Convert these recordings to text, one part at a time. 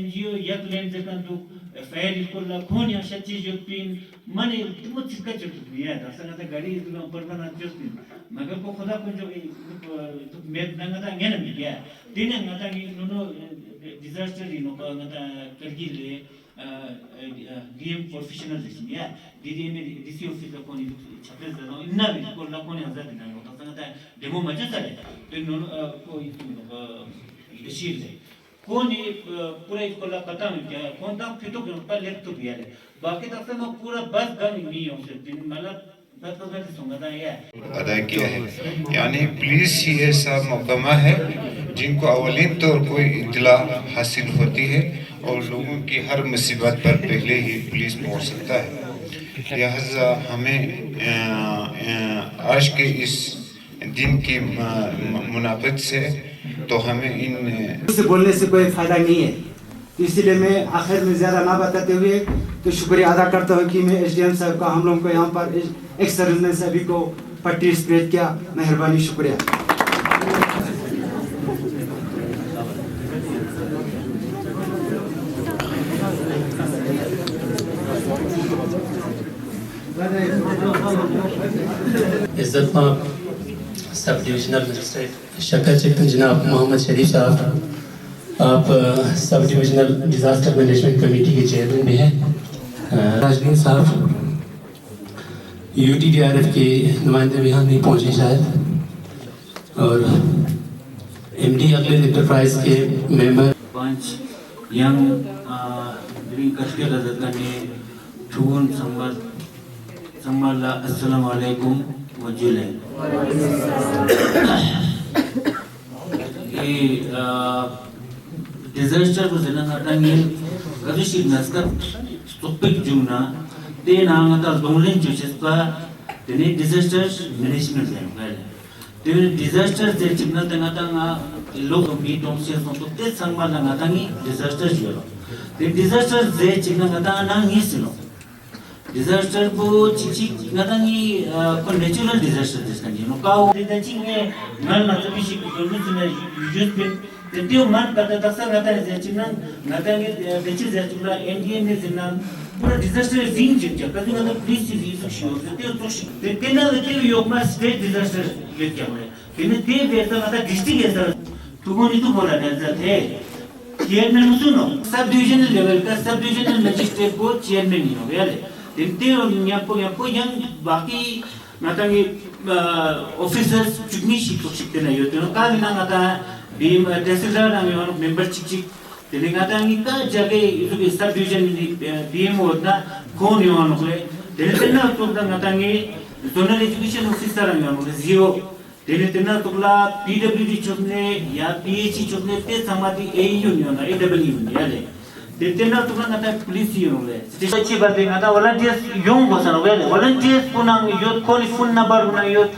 NGO yak len zekan du fair ikolla khonya shachi jopin mane tumo chika chotni ya dasanga ta gari du parmana chotni magar ko khoda ko jo med nanga ta ngena mi ya dine ngata ni no disaster no ka ngata kargile DM professional ya DDM DC office ko ni chapter da no inna ko la ko ni azad na no ta ngata demo maja sare to no ko itu no issue है कौन ये पूरा इसको ला पता नहीं क्या कौन था फिर तो पर लेट तो भी है बाकी तक तो पूरा बस गन नहीं हो सकती मतलब बस तो गन सुनता है अदा किया है यानी पुलिस ही ऐसा महकमा है जिनको अवलिन तौर कोई इत्तला हासिल होती है और लोगों की हर मुसीबत पर पहले ही पुलिस पहुंच सकता है लिहाजा हमें आज के इस दिन की मुनाफत से तो हमें इन से बोलने से कोई फायदा नहीं है, इसलिए मैं आखिर में ज़्यादा ना बताते हुए तो शुक्रिया अदा करता हूँ कि मैं SDM साहब का हम लोगों को यहाँ पर एक सर्विस ने सभी को पट्टी स्प्रेड किया, मेहरबानी शुक्रिया। इज्जत सब डिविजनल मजिस्ट्रेट शक्कर चिकन जनाब मोहम्मद शरीफ साहब, आप sub divisional disaster management committee के चेयरमैन भी हैं। राजदीन साहब UTDRF के नुमाइंदे भी यहाँ नहीं पहुँचे शायद, और MD अगले इंटरप्राइज के मेंबर 5 यंग ड्रिंक करके रजत ने ठुन संभाला अस्सलाम वालेकुम वजुले ये डिजास्टर को जना नटांगे कदिशी नस्कर टॉपिक जुना ते नांगता दोंगलें चुचेस्पा तेने डिजास्टर मैनेजमेंट है गले तेने डिजास्टर जे चिकना तंगाता लोग भी टोंसे संतुते संभाला नटांगी डिजास्टर जुलो ते डिजास्टर जे चिकना नटा नांगी सिलो डिजास्टर को चिची नटांगी को नेचुरल डिजास्टर जिसका जीनो काओ डिजास्टर में नल नतबिशी को जुने यूज पे त्यो मान पता तसा नता जे चिकना नटांगी बेची जे चुला NDA में जिना पूरा डिजास्टर फिन चिचा कदी ना पुलिस से भी शो त्यो तो तेना त्यो योगमा स्टेट डिजास्टर ये क्या है तेने ते बेता नता डिस्ट्रिक्ट ऐसा तुमोनी तो बोला जाते चेयरमैन सुनो सब डिविजनल लेवल का सब डिविजनल मजिस्ट्रेट को चेयरमैन ही हो गया ते यापो yang बाकी नतांगी ऑफिसर्स चुनी शिकते नहीं होते ना काली ना नता बीम तहसीलदार ना में मेंबर चिक तेरे नतांगी का जगह ये सब डिवीजन बीम होता कौन ही वालों को तेरे ना तो नतांगी जोनल एजुकेशन ऑफिसर ना वालों जियो तेरे ना तो ला PWD चुनने या PHE चुनने ते समाधि AU नहीं होना AW नहीं याले तेना तो ना नता पुलिस ही होंगे स्टेशन अच्छी बात है नता वॉलंटियर्स योंग बसन होगे वॉलंटियर्स को ना यूथ कॉल फोन नंबर ना यूथ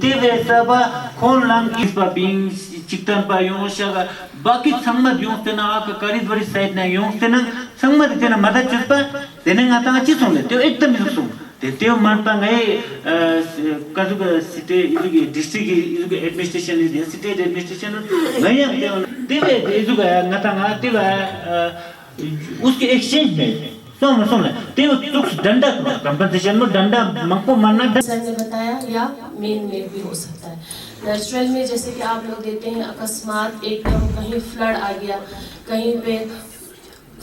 ते वैसा बा कौन लांग इस बा बिंग चिकटन बा योंग शगा बाकी संगमत योंग तेना आक करीब बड़ी साइड ना योंग तेना संगमत तेना मदद चुस्पा तेने नता अच्छी सुन ले तो एकदम सुन ते मान पांगे काजू का सिटी इधर डिस्ट्रिक्ट इधर एडमिनिस्ट्रेशन इधर सिटी एडमिनिस्ट्रेशन नहीं है ते इधर नता ते उसके एक्सचेंज में सुन ते तो डंडा कंपनसेशन में डंडा मंको मानना सर ने बताया या मेन में भी हो सकता है नेचुरल में जैसे कि आप लोग देते हैं अकस्मात एकदम कहीं फ्लड आ गया कहीं पे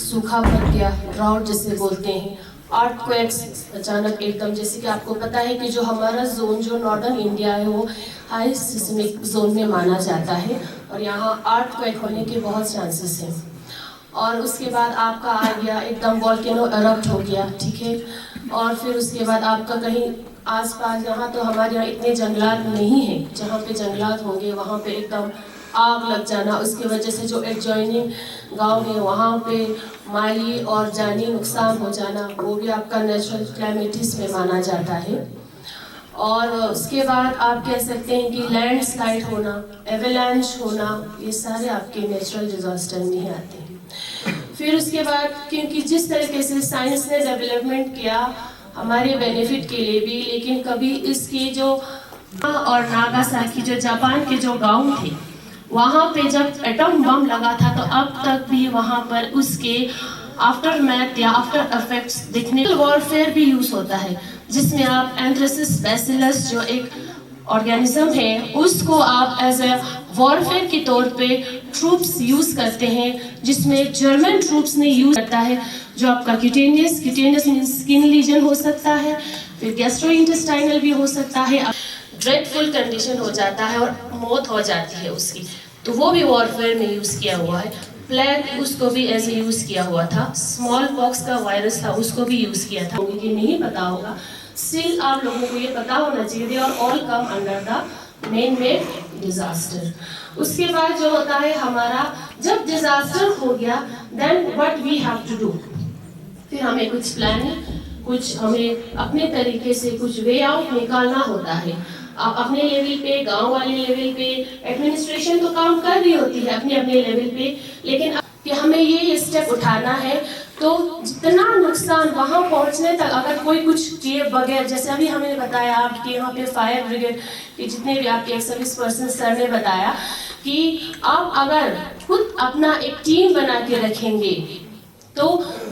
सूखा पड़ गया ड्राउट जैसे बोलते हैं अर्थक्वेक्स अचानक एकदम जैसे कि आपको पता है कि जो हमारा जोन जो नॉर्दर्न इंडिया है वो हाई सिस्मिक जोन में माना जाता है और यहाँ अर्थक्वेक होने के बहुत चांसेस हैं और उसके बाद आपका आ गया एकदम वॉल्केनो एरप्ट हो गया ठीक है और फिर उसके बाद आपका कहीं आसपास यहाँ तो हमारे यहाँ इतने जंगलात नहीं हैं जहाँ पे जंगलात होंगे वहाँ पे एकदम आग लग जाना उसकी वजह से जो एडजॉइनिंग गांव है वहाँ पे माली और जानी नुकसान हो जाना वो भी आपका नेचुरल क्लाइमेटिस में माना जाता है और उसके बाद आप कह सकते हैं कि लैंडस्लाइड होना एवेलांच होना ये सारे आपके नेचुरल डिजास्टर में ही आते हैं फिर उसके बाद क्योंकि जिस तरीके से साइंस ने डेवलपमेंट किया हमारे बेनिफिट के लिए भी लेकिन कभी इसकी जो और नागासाकी जो जापान के जो गांव थे वहाँ पे जब एटम बम लगा था तो अब तक भी वहाँ पर उसके आफ्टर मैथ या आफ्टर इफेक्ट्स दिखने। वॉरफेयर भी यूज होता है जिसमें आप एंथ्रेसिस बैसिलस जो एक ऑर्गेनिज्म है उसको आप एज ए वॉरफेयर के तौर पे ट्रूप्स यूज करते हैं, जिसमें जर्मन ट्रूप्स ने यूज करता है जो आपका क्यूटेनियस मींस स्किन लीजन हो सकता है, फिर गैस्ट्रोइंटेस्टाइनल भी हो सकता है, ड्रेडफुल कंडीशन हो जाता है और मौत हो जाती है उसकी, तो वो भी वॉरफेयर में यूज किया हुआ है। प्लेग उसको भी एज ए यूज किया हुआ था, स्मॉल पॉक्स का वायरस था उसको भी यूज किया था। मुझे नहीं पता होगा, स्टिल आप लोगों को ये पता होना चाहिए they are all come under the man made disaster. उसके बाद जो होता है हमारा, जब डिजास्टर हो गया then what we have to do, फिर हमें कुछ प्लानिंग, कुछ हमें अपने तरीके से कुछ वे आउट निकालना होता है। आप अपने लेवल पे, गांव वाले लेवल पे, एडमिनिस्ट्रेशन तो काम कर रही होती है अपने अपने लेवल पे, लेकिन कि हमें ये स्टेप उठाना है तो जितना नुकसान वहाँ पहुँचने तक अगर कोई कुछ किए बगैर, जैसे अभी हमें बताया आपके यहाँ पे फायर ब्रिगेड के जितने भी आपके एक्स सर्विस पर्सन सर ने बताया कि आप अगर खुद अपना एक टीम बना के रखेंगे तो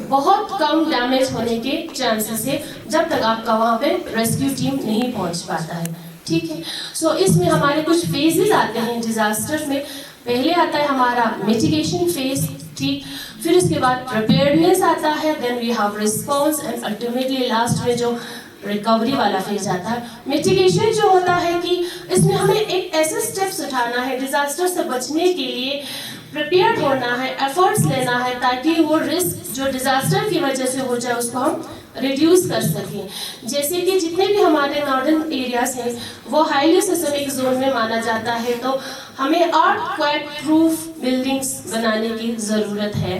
बहुत कम डैमेज होने के चांसेस है जब तक आपका वहाँ पे रेस्क्यू टीम नहीं पहुँच पाता है। ठीक है, सो इसमें हमारे कुछ फेजेस आते हैं डिजास्टर में। पहले आता है हमारा मिटिगेशन फेज, ठीक, फिर उसके बाद प्रिपेयर्डनेस आता है, then we have response and ultimately last में जो रिकवरी वाला फेज आता है। मिटिगेशन जो होता है कि इसमें हमें एक ऐसे स्टेप्स उठाना है डिजास्टर से बचने के लिए, प्रिपेयर्ड होना है, एफर्ट्स लेना है ताकि वो रिस्क जो डिजास्टर की वजह से हो जाए उसको हम रिड्यूस कर सकें। जैसे कि जितने भी हमारे नॉर्दर्न एरियाज हैं वो हाईली सिस्मिक जोन में माना जाता है, तो हमें अर्थक्वेक प्रूफ बिल्डिंग्स बनाने की ज़रूरत है।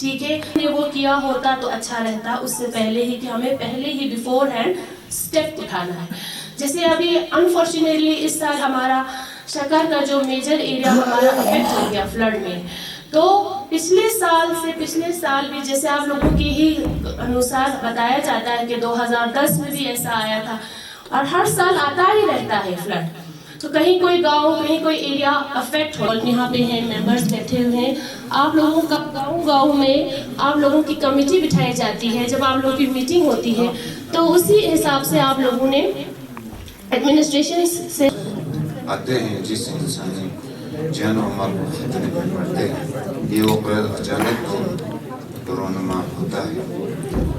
ठीक है, ये वो किया होता तो अच्छा रहता उससे पहले ही, कि हमें पहले ही बिफोर हैंड स्टेप उठाना है। जैसे अभी अनफॉर्चुनेटली इस साल हमारा शक्कर का जो मेजर एरिया हमारा अफेक्ट हो गया फ्लड में, तो पिछले साल भी जैसे आप लोगों के ही अनुसार बताया जाता है कि 2010 में भी ऐसा आया था और हर साल आता ही रहता है फ्लड। तो कहीं कोई गांव, कहीं कोई एरिया अफेक्ट हो। यहाँ पे हैं मेंबर्स बैठे हुए हैं, आप लोगों का गांव में आप लोगों की कमेटी बिठाई जाती है, जब आप लोगों की मीटिंग होती है तो उसी हिसाब से आप लोगों ने एडमिनिस्ट्रेशन से आते हैं जिस इंसानी जान और माल को खतरे में पड़ते हैं। ये वो अचानक तो रोनमा होता है।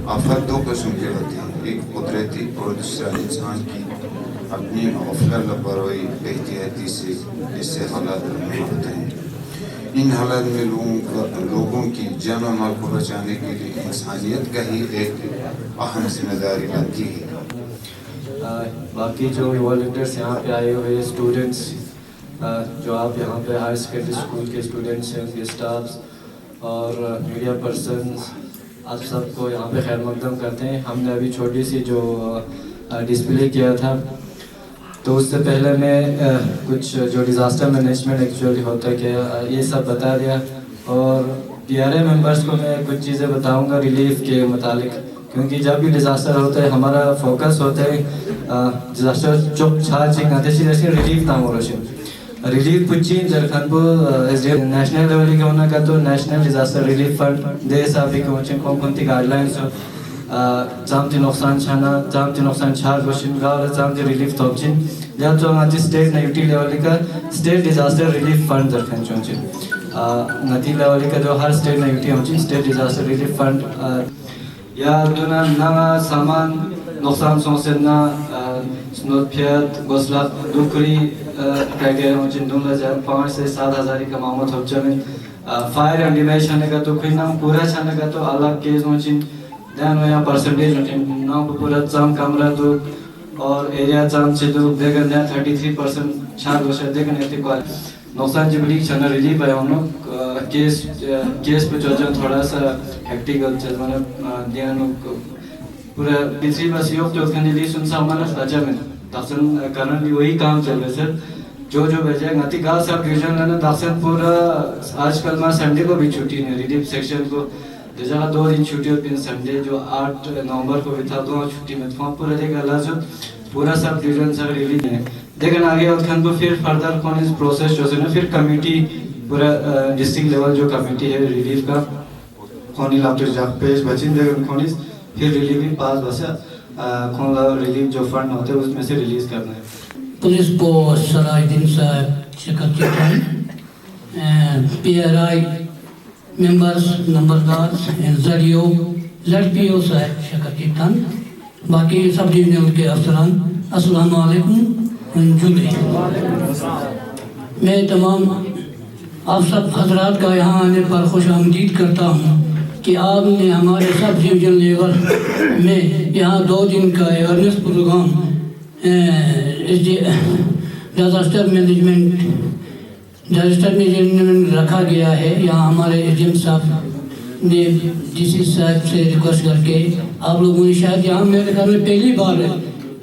आफत दो किस्म के होते हैं, एक कुदरती और दूसरा इंसान की अपनी गफला लापरवाही एहतियाती से इससे हालात होते हैं। इन हालात में लोगों की जान और माल को बचाने के लिए इंसानियत का ही एक अहम जिम्मेदारी बनती है। बाकी जो वॉलंटियर्स यहाँ पे आए हुए स्टूडेंट्स, जो आप यहाँ पे हायर सेकेंडरी स्कूल के स्टूडेंट्स हैं, उनके स्टाफ्स और मीडिया पर्सन्स, आप सबको यहाँ पे खैर मकदम करते हैं। हमने अभी छोटी सी जो डिस्प्ले किया था, तो उससे पहले मैं कुछ जो डिज़ास्टर मैनेजमेंट एक्चुअली होता है क्या ये सब बता दिया, और PRA मेंबर्स को मैं कुछ चीज़ें बताऊँगा रिलीफ के मुतालिक, क्योंकि जब भी डिज़ास्टर होता है हमारा फोकस होता है डिज़ास्टर चुप छाचिंग आते जैसे रिलीफ नाम हो रोशन रिलीफ पुचिन जरखानपुर नेशनल लेवल के होना का तो नेशनल डिज़ास्टर रिलीफ फंड देश अभी कौन कौन सी गाइडलाइंस हो जामती नुकसान छार रोशन गाँव जामती रिलीफ थोपचिन जब जो आज स्टेट नेगेटिव लेवल का स्टेट डिज़ास्टर रिलीफ फंड जरखान चौचिन नदी लेवल का जो हर स्टेट नेगेटिव होचिन स्टेट डिज़ास्टर रिलीफ फंड या दुना नंगा सामान नुकसान सोचना स्नोफियत गोसला दुखरी पैकेज होचिन 5 से 7 हज़ार का मामूद हो चलें फायर एंड डैमेज होने का तो कोई नाम पूरा छाने का तो अलग केस होचिन देन वो यहाँ परसेंटेज होचिन नाम पूरा जाम कमरा दो और एरिया जाम से दो देखा जाए 33% छाड़ हो सकते हैं नेती को नुकसान जिबली छाना रिलीफ है हम लोग केस पे जो थोड़ा सा हेक्टिक होता है मतलब दिया लोग पूरा तीसरी बस योग जो उसके लिए सुनसा हमारा राजा में दक्षिण कारण भी वही काम चल रहा है सर जो बचे गति गाँव सब डिवीजन है ना दक्षिण पूरा आजकल मैं संडे को भी छुट्टी नहीं रिलीफ सेक्शन को जगह 2 दिन छुट्टी होती है संडे जो 8 नवंबर को भी था 2 छुट्टी में वहाँ पूरा देखा जो पूरा सब डिवीजन सर रिलीज है लेकिन आगे उत्थान पर फिर फर्दर कौन इस प्रोसेस जो है ना फिर कमेटी पूरा डिस्ट्रिक्ट लेवल जो कमेटी है रिलीफ का कौन लाप्टर जब पेज बचिन देगा कौन इस फिर रिलीफ भी पास बस कौन ला रिलीफ जो फंड होते हैं उसमें से रिलीज करना है। पुलिस को सलाहुद्दीन साहब सेक्रेटरी PRI मेंबर्स नंबरदार ZDO ZPO साहब सेक्रेटरी बाकी सब डिवीजनल के अफसरान अस्सलाम वालेकुम जुले। मैं तमाम आप सब हजरात का यहाँ आने पर खुश आमदीद करता हूँ कि आपने हमारे सब डिवीजन लेवल में यहाँ 2 दिन का अवेयरनेस प्रोग्राम डिजास्टर मैनेजमेंट रखा गया है। यहाँ हमारे एजेंट साहब ने DC साहब से रिक्वेस्ट करके आप लोगों ने शायद यहाँ मेरे घर में पहली बार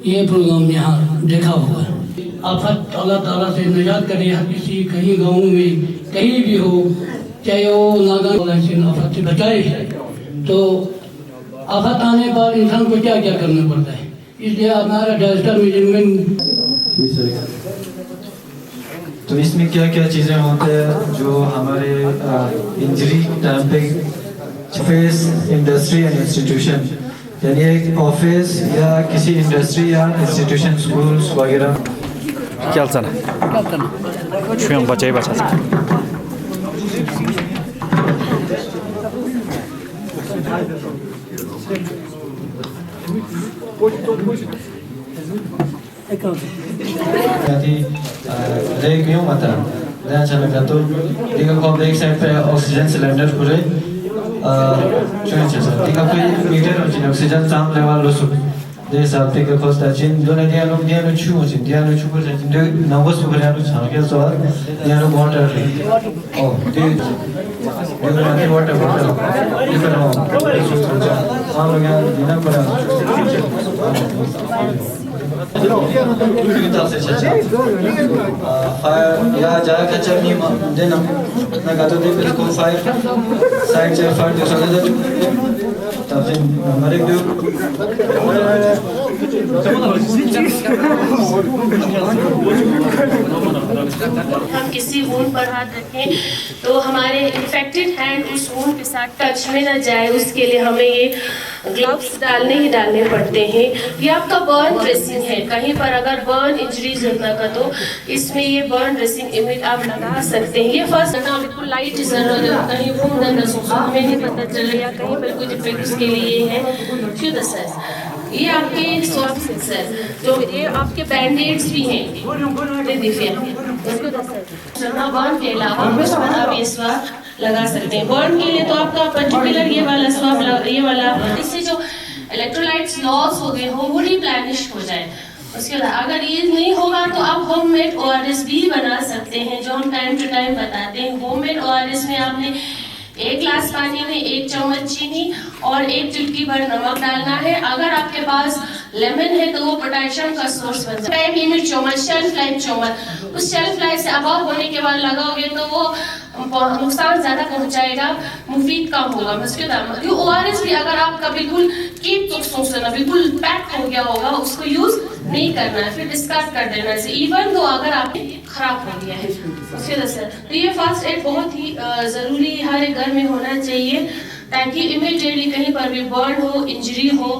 ये प्रोग्राम यहाँ देखा होगा। आफत अल्लाह ताला से निजात करे हर किसी कहीं गाँव में कहीं भी हो चाहे वो नागालैंड आफत से बचाए। तो आफत आने पर इंसान को क्या क्या करना पड़ता है, इसलिए हमारा डिजास्टर मैनेजमेंट। तो इसमें क्या क्या चीज़ें होते हैं जो हमारे इंजरी टाइम पे फेस इंडस्ट्री एंड इंस्टीट्यूशन, यानी एक ऑफिस या किसी इंडस्ट्री या इंस्टीट्यूशन स्कूल्स वगैरह Gelsene. Şu an bacayı başlasın. क्यों मत अच्छा लगा तो एक साइड पे ऑक्सीजन सिलेंडर पूरे कोई मीटर ऑक्सीजन साम लेवल दे साथ के फर्स्ट जिन दोनों दिया नो छू पर जिन नंबर्स पर यानो छान के सो यानो वाटर ओ दे यानो वाटर ये करो हम लोग यहाँ बिना पड़ा फायर या जाए कचर नहीं देना ना का तो दे पे को फायर साइड से फायर जो सके तब से हमारे जो हम किसी वूंड पर हाथ रखें तो हमारे इन्फेक्टेड हैंड उस वूंड के साथ टच में ना जाए, उसके लिए हमें ये ग्लव्स डालने पड़ते हैं। ये आपका बर्न ड्रेसिंग है, कहीं पर अगर बर्न इंजरीज होता का तो इसमें ये बर्न ड्रेसिंग इमेज आप लगा सकते हैं। ये फर्स्ट करना बिल्कुल लाइट जरूरत है, कहीं वूंड अंदर हमें नहीं पता चले या कहीं पर कुछ इफेक्ट्स के लिए है। क्यों दस ये आपके स्वाब सेंसर जो ये आपके बैंडेड्स भी हैं, बर्न के अलावा आप ये स्वाब लगा सकते हैं। बर्न के लिए तो आपका पर्टिकुलर ये वाला स्वाब ये वाला, इससे जो इलेक्ट्रोलाइट्स लॉस हो गए हो वो रिप्लेनिश हो जाए। उसके बाद अगर ये नहीं होगा तो आप होममेड ORS भी बना सकते हैं, जो हम टाइम टू टाइम बताते हैं। होममेड ORS में आपने 1 ग्लास पानी में 1 चम्मच चीनी और 1 चुटकी भर नमक डालना है। अगर आपके पास लेमन है तो वो पोटेशियम का सोर्स बन जाता है। Limit Chomar, shelf life Chomar, उस शेल्फ लाइफ से अबव होने के बाद लगाओगे तो वो नुकसान ज्यादा पहुंचाएगा, मुफीद कम होगा। ये ORS भी अगर आपका बिल्कुल बिल्कुल पैक हो गया होगा उसको यूज नहीं करना है, फिर डिस्कार्ड कर देना है, इवन तो अगर आपने खराब हो गया है। उसके बाद तो ये फर्स्ट एड बहुत ही जरूरी हर एक घर में होना चाहिए, ताकि इमीडिएटली कहीं पर भी बर्न हो, इंजरी हो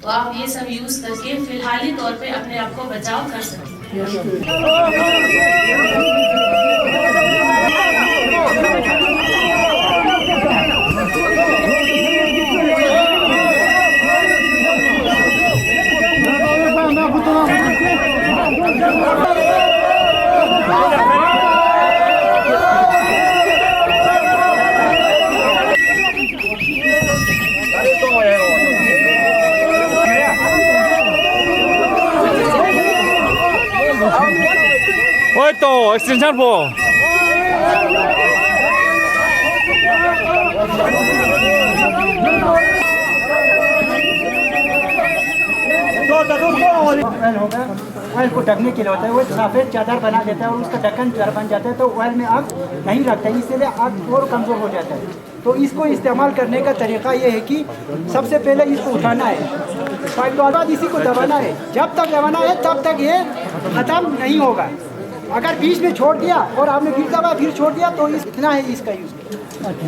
तो आप ये सब यूज करके फिलहाली तौर पे अपने आप को बचाव कर सकते Oi, to, extension po. Oil को ढकने के लिए होता है, वो सफ़ेद चादर बना देता है और उसका ढक्कन बन जाता है, तो ऑयल में आग नहीं लगता है, इसलिए आग और कमज़ोर हो जाता है। तो इसको इस्तेमाल करने का तरीका ये है कि सबसे पहले इसको उठाना है, पाइप के बाद इसी को दबाना है, जब तक दबाना है तब तक ये खत्म नहीं होगा। अगर बीच में छोड़ दिया और आपने फिर दबाया फिर छोड़ दिया तो इतना है इसका यूज,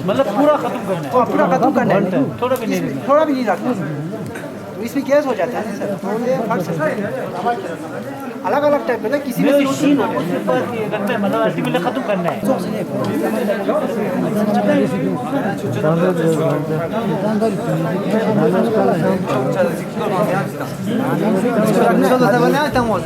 मतलब पूरा खत्म करना है, पूरा खत्म करना है, थोड़ा भी नहीं रखना। थोड़ा भी नहीं रखना, तो इसमें गैस हो जाता है ना सर, तो ये फर्क है। अलग अलग टाइप का किसी में मशीन रखना है, मतलब अल्टीमेटली खत्म करना है। Estamos